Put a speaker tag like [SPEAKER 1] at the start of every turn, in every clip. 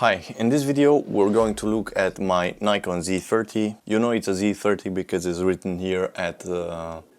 [SPEAKER 1] Hi, in this video we're going to look at my Nikon Z30. You know it's a Z30 because it's written here at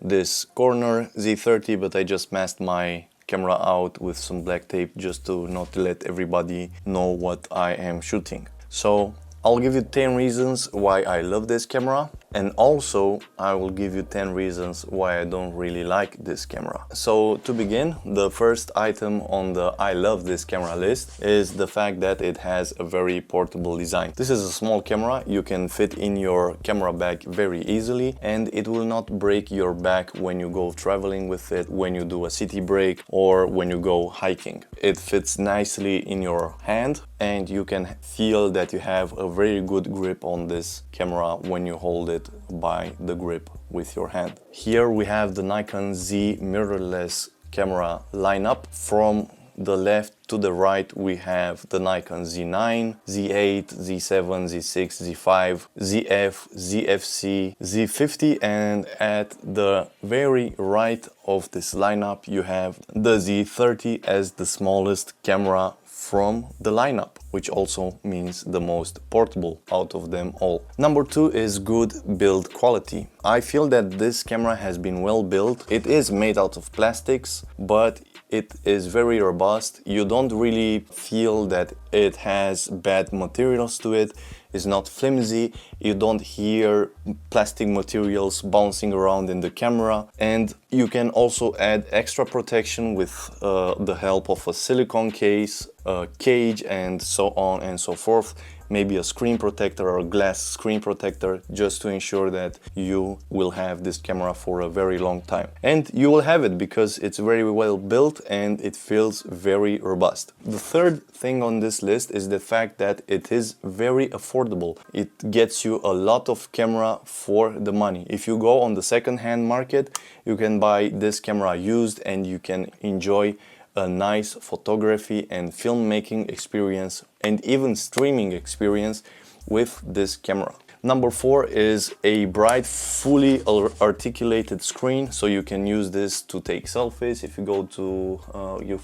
[SPEAKER 1] this corner Z30, but I just masked my camera out with some black tape just to not let everybody know what I am shooting. So I'll give you 10 reasons why I love this camera, and also I will give you 10 reasons why I don't really like this camera. So to begin, the first item on the I love this camera list is the fact that it has a very portable design. This is a small camera, you can fit in your camera bag very easily, and it will not break your back when you go traveling with it, when you do a city break or when you go hiking. It fits nicely in your hand and you can feel that you have a very good grip on this camera when you hold it by the grip with your hand. Here we have the Nikon Z mirrorless camera lineup. From the left to the right we have the Nikon Z9, Z8, Z7, Z6, Z5, ZF, ZFC, Z50, and at the very right of this lineup you have the Z30 as the smallest camera from the lineup, which also means the most portable out of them all. Number 2 is good build quality. I feel that this camera has been well built. It is made out of plastics, but it is very robust. You don't really feel that it has bad materials to it. It's not flimsy, you don't hear plastic materials bouncing around in the camera, and you can also add extra protection with the help of a silicone case, a cage, and so on and so forth. Maybe a screen protector or a glass screen protector, just to ensure that you will have this camera for a very long time. And you will have it because it's very well built and it feels very robust. The third thing on this list is the fact that it is very affordable. It gets you a lot of camera for the money. If you go on the second-hand market, you can buy this camera used and you can enjoy a nice photography and filmmaking experience and even streaming experience with this camera. Number 4 is a bright, fully articulated screen, so you can use this to take selfies if you go to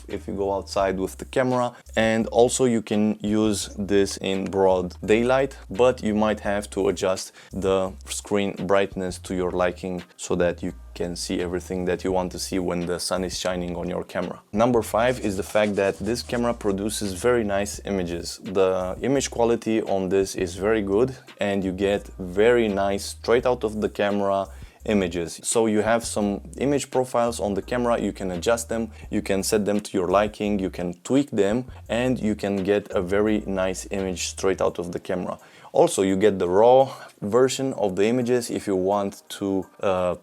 [SPEAKER 1] if you go outside with the camera, and also you can use this in broad daylight, but you might have to adjust the screen brightness to your liking so that you can see everything that you want to see when the sun is shining on your camera. Number 5 is the fact that this camera produces very nice images. The image quality on this is very good and you get very nice straight out of the camera images. So you have some image profiles on the camera, you can adjust them, you can set them to your liking, you can tweak them, and you can get a very nice image straight out of the camera. Also, you get the raw version of the images if you want to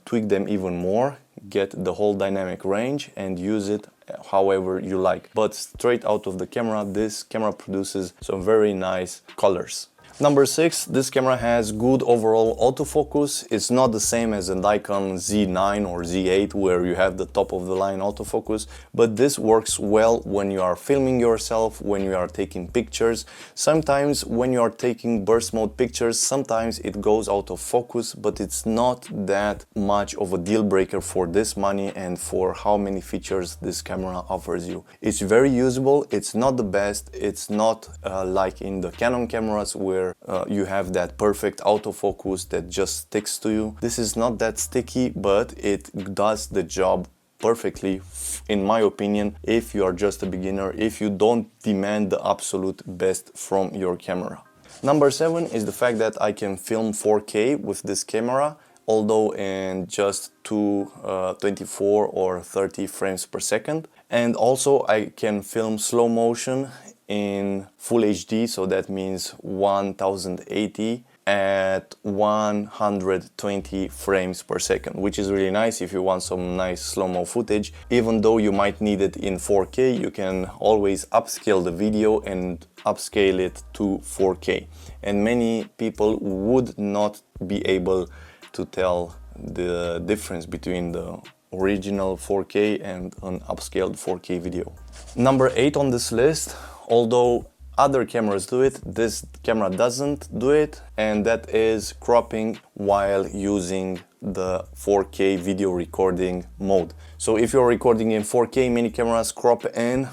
[SPEAKER 1] tweak them even more, get the whole dynamic range and use it however you like. But straight out of the camera, this camera produces some very nice colors. Number 6, this camera has good overall autofocus. It's not the same as a Nikon Z9 or Z8 where you have the top of the line autofocus, but this works well when you are filming yourself, when you are taking pictures. Sometimes when you are taking burst mode pictures, sometimes it goes out of focus, but it's not that much of a deal breaker for this money and for how many features this camera offers you. It's very usable, it's not the best, it's not like in the Canon cameras where you have that perfect autofocus that just sticks to you. This is not that sticky, but it does the job perfectly, in my opinion, if you are just a beginner, if you don't demand the absolute best from your camera. Number 7 is the fact that I can film 4K with this camera, although in just 24 or 30 frames per second. And also I can film slow motion in full HD, so that means 1080 at 120 frames per second, which is really nice if you want some nice slow-mo footage. Even though you might need it in 4K, you can always upscale the video and upscale it to 4K. And many people would not be able to tell the difference between the original 4K and an upscaled 4K video. Number 8 on this list, although other cameras do it, this camera doesn't do it, and that is cropping while using the 4K video recording mode. So if you're recording in 4K, many cameras crop in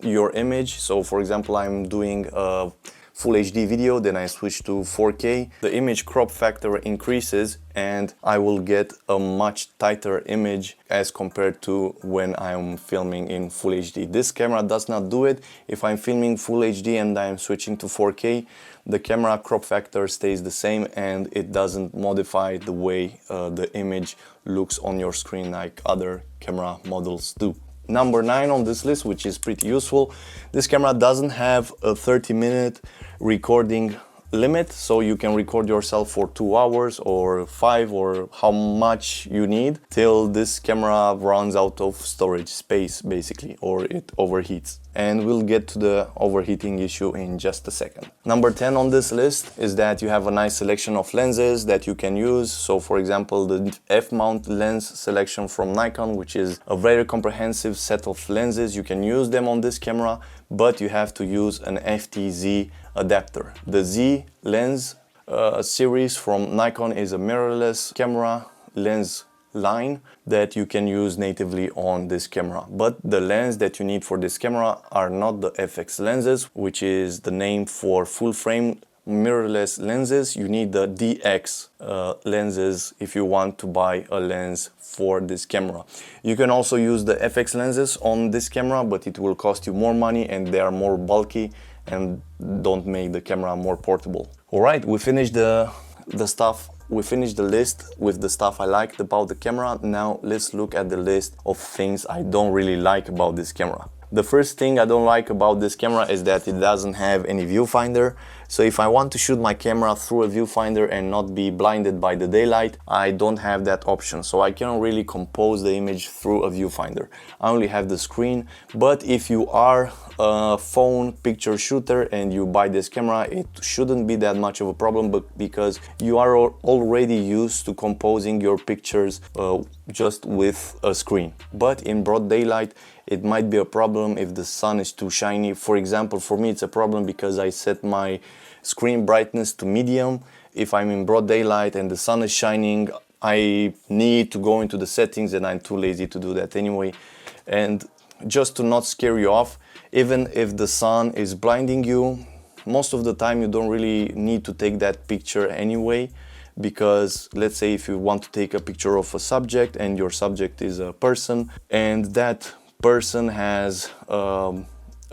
[SPEAKER 1] your image. So for example, I'm doing a Full HD video, then I switch to 4K, the image crop factor increases and I will get a much tighter image as compared to when I'm filming in Full HD. This camera does not do it. If I'm filming Full HD and I'm switching to 4K, the camera crop factor stays the same and it doesn't modify the way the image looks on your screen like other camera models do. Number 9 on this list, which is pretty useful, this camera doesn't have a 30-minute recording limit, so you can record yourself for 2 hours or 5 or how much you need till this camera runs out of storage space basically, or it overheats. And we'll get to the overheating issue in just a second. Number 10 on this list is that you have a nice selection of lenses that you can use. So for example, the F-mount lens selection from Nikon, which is a very comprehensive set of lenses. You can use them on this camera, but you have to use an FT-Z adapter. The Z lens series from Nikon is a mirrorless camera lens line that you can use natively on this camera. But the lens that you need for this camera are not the FX lenses, which is the name for full frame mirrorless lenses. You need the DX lenses if you want to buy a lens for this camera. You can also use the FX lenses on this camera, but it will cost you more money and they are more bulky and don't make the camera more portable. All right, we finished the stuff. We finished the list with the stuff I liked about the camera. Now let's look at the list of things I don't really like about this camera. The first thing I don't like about this camera is that it doesn't have any viewfinder. So if I want to shoot my camera through a viewfinder and not be blinded by the daylight, I don't have that option. So I cannot really compose the image through a viewfinder. I only have the screen. But if you are a phone picture shooter and you buy this camera, it shouldn't be that much of a problem, but because you are already used to composing your pictures just with a screen. But in broad daylight, it might be a problem if the sun is too shiny. For example, for me it's a problem because I set my screen brightness to medium. If I'm in broad daylight and the sun is shining, I need to go into the settings and I'm too lazy to do that anyway. And just to not scare you off, even if the sun is blinding you, most of the time you don't really need to take that picture anyway. Because let's say if you want to take a picture of a subject and your subject is a person and that person has a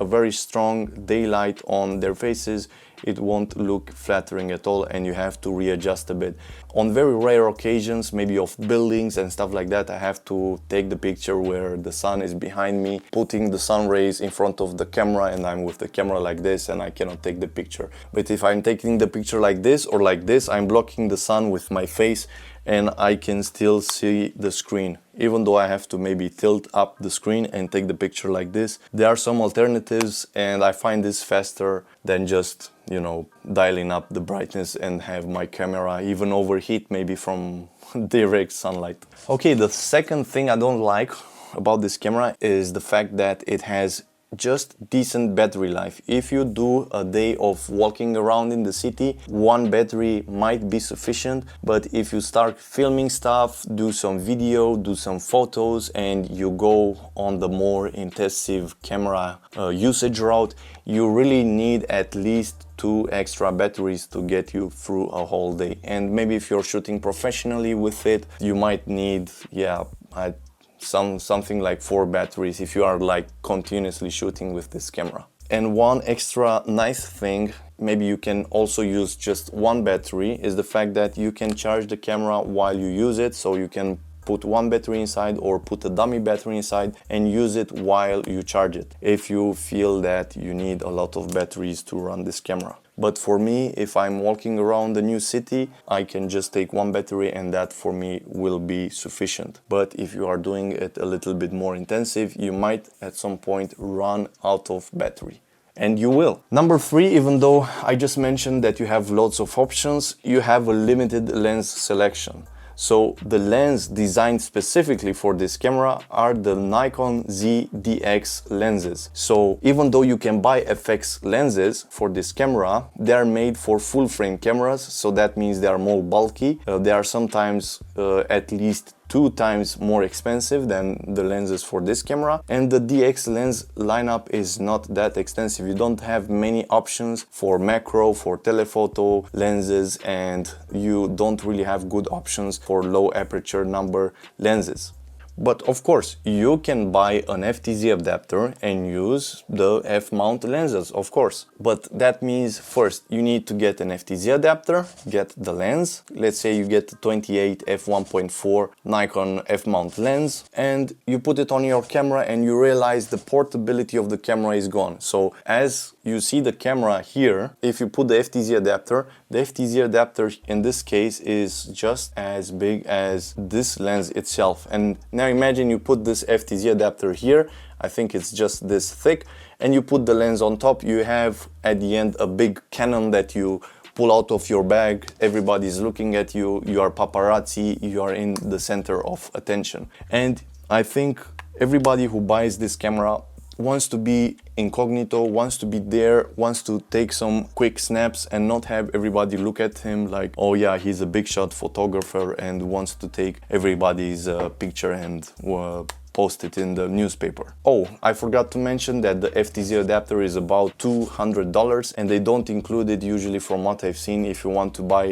[SPEAKER 1] very strong daylight on their faces, it won't look flattering at all and you have to readjust a bit. On very rare occasions, maybe of buildings and stuff like that, I have to take the picture where the sun is behind me, putting the sun rays in front of the camera and I'm with the camera like this and I cannot take the picture. But if I'm taking the picture like this or like this, I'm blocking the sun with my face and I can still see the screen. Even though I have to maybe tilt up the screen and take the picture like this. There are some alternatives and I find this faster than just, you know, dialing up the brightness and have my camera even overheat maybe from direct sunlight. Okay, the second thing I don't like about this camera is the fact that it has just decent battery life. If you do a day of walking around in the city, one battery might be sufficient, but if you start filming stuff, do some video, do some photos, and you go on the more intensive camera usage route, you really need at least 2 extra batteries to get you through a whole day. And maybe if you're shooting professionally with it, you might need, something like 4 batteries if you are like continuously shooting with this camera. And one extra nice thing, maybe you can also use just 1 battery, is the fact that you can charge the camera while you use it. So you can put 1 battery inside or put a dummy battery inside and use it while you charge it, if you feel that you need a lot of batteries to run this camera. But for me, if I'm walking around the new city, I can just take 1 battery and that for me will be sufficient. But if you are doing it a little bit more intensive, you might at some point run out of battery. And you will. Number 3, even though I just mentioned that you have lots of options, you have a limited lens selection. So the lens designed specifically for this camera are the Nikon Z30 lenses. So even though you can buy FX lenses for this camera, they are made for full frame cameras. So that means they are more bulky. They are sometimes at least 2 times more expensive than the lenses for this camera, and the DX lens lineup is not that extensive. You don't have many options for macro, for telephoto lenses, and you don't really have good options for low aperture number lenses. But of course, you can buy an FTZ adapter and use the F-mount lenses, of course. But that means first you need to get an FTZ adapter, get the lens. Let's say you get the 28 f1.4 Nikon F-mount lens, and you put it on your camera and you realize the portability of the camera is gone. So as you see the camera here, if you put the FTZ adapter in this case is just as big as this lens itself. And now imagine you put this FTZ adapter here, I think it's just this thick, and you put the lens on top. You have at the end a big Canon that you pull out of your bag, everybody's looking at you, you are paparazzi, you are in the center of attention. And I think everybody who buys this camera wants to be incognito, wants to be there, wants to take some quick snaps and not have everybody look at him like, oh yeah, he's a big shot photographer and wants to take everybody's picture and post it in the newspaper. Oh, I forgot to mention that the FTZ adapter is about $200 and they don't include it usually, from what I've seen, if you want to buy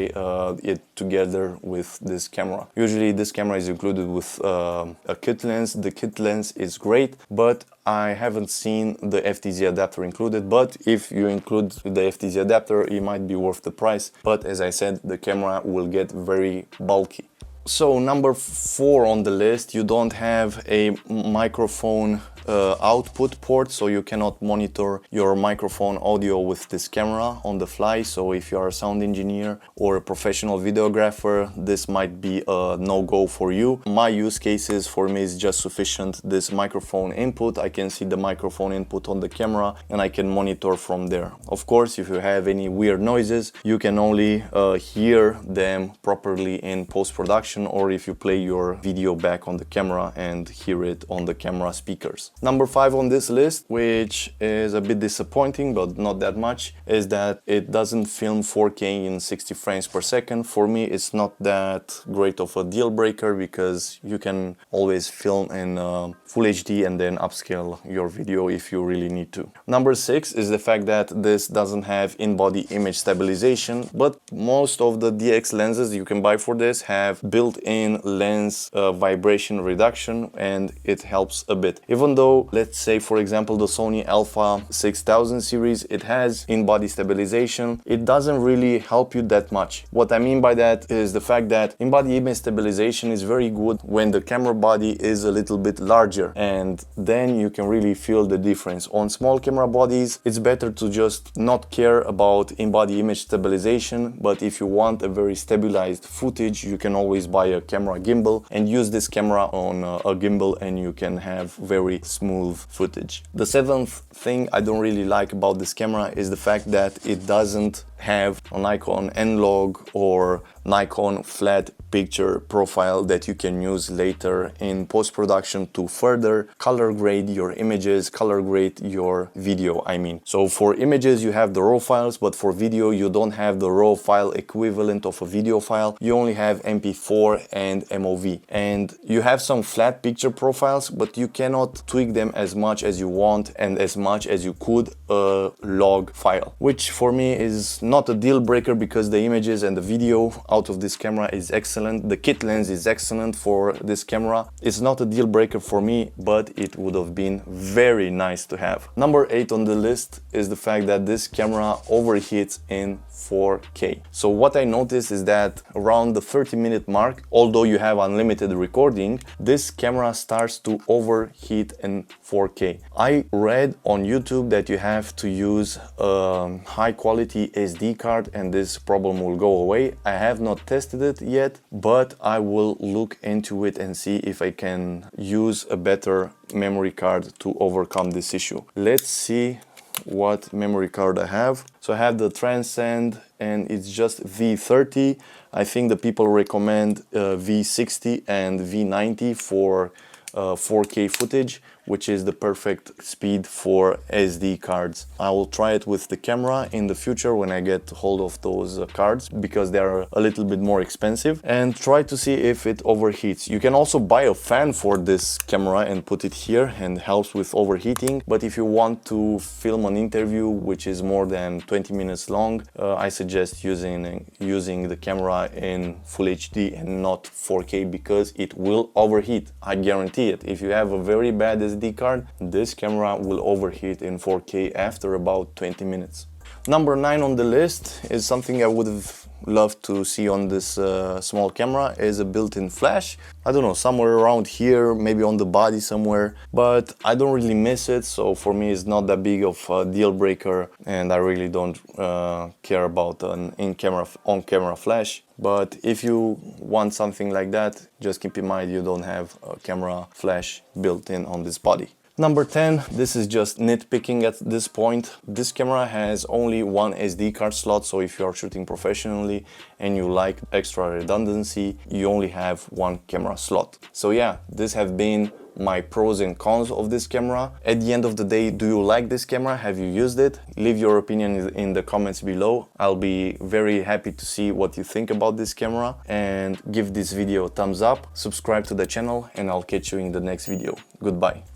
[SPEAKER 1] it together with this camera. Usually this camera is included with a kit lens. The kit lens is great, but I haven't seen the FTZ adapter included. But if you include the FTZ adapter, it might be worth the price. But as I said, the camera will get very bulky. So number 4 on the list, you don't have a microphone output port, so you cannot monitor your microphone audio with this camera on the fly. So if you are a sound engineer or a professional videographer, this might be a no-go for you. My use cases, for me, is just sufficient this microphone input. I can see the microphone input on the camera and I can monitor from there. Of course, if you have any weird noises, you can only hear them properly in post-production, or if you play your video back on the camera and hear it on the camera speakers. Number 5 on this list, which is a bit disappointing but not that much, is that it doesn't film 4K in 60 frames per second. For me, it's not that great of a deal breaker because you can always film in Full HD and then upscale your video if you really need to. Number 6 is the fact that this doesn't have in-body image stabilization, but most of the DX lenses you can buy for this have built-in lens vibration reduction, and it helps a bit. Even though, let's say for example the Sony Alpha 6000 series, it has in-body stabilization, it doesn't really help you that much. What I mean by that is the fact that in-body image stabilization is very good when the camera body is a little bit larger, and then you can really feel the difference. On small camera bodies, it's better to just not care about in-body image stabilization, but if you want a very stabilized footage, you can always buy a camera gimbal and use this camera on a gimbal and you can have very smooth footage. The 7th thing I don't really like about this camera is the fact that it doesn't have a Nikon N-Log or Nikon flat picture profile that you can use later in post-production to further color grade your images, color grade your video, I mean. So for images you have the RAW files, but for video you don't have the RAW file equivalent of a video file. You only have MP4 and MOV. And you have some flat picture profiles, but you cannot tweak them as much as you want and as much as you could a log file, which for me is not a deal breaker because the images and the video out of this camera is excellent. The kit lens is excellent for this camera. It's not a deal breaker for me, but it would have been very nice to have. Number 8 on the list is the fact that this camera overheats in 4K. So what I noticed is that around the 30-minute mark, although you have unlimited recording, this camera starts to overheat in 4K. I read on YouTube that you have to use a high quality SD card and this problem will go away. I have not tested it yet, but I will look into it and see if I can use a better memory card to overcome this issue. Let's see what memory card I have. So I have the Transcend and it's just V30. I think the people recommend V60 and V90 for 4K footage, which is the perfect speed for SD cards. I will try it with the camera in the future when I get hold of those cards, because they are a little bit more expensive, and try to see if it overheats. You can also buy a fan for this camera and put it here, and helps with overheating. But if you want to film an interview which is more than 20 minutes long, I suggest using the camera in Full HD and not 4K, because it will overheat. I guarantee it. If you have a very bad SD card, this camera will overheat in 4K after about 20 minutes. Number 9 on the list is something I would have loved to see on this small camera, is a built-in flash. I don't know, somewhere around here, maybe on the body somewhere, but I don't really miss it, so for me it's not that big of a deal breaker, and I really don't care about an on-camera flash. But if you want something like that, just keep in mind you don't have a camera flash built in on this body. Number 10, this is just nitpicking at this point. This camera has only one SD card slot, so if you are shooting professionally and you like extra redundancy, you only have one camera slot. So yeah, this have been my pros and cons of this camera. At the end of the day, do you like this camera? Have you used it? Leave your opinion in the comments below. I'll be very happy to see what you think about this camera, and give this video a thumbs up, subscribe to the channel, and I'll catch you in the next video. Goodbye.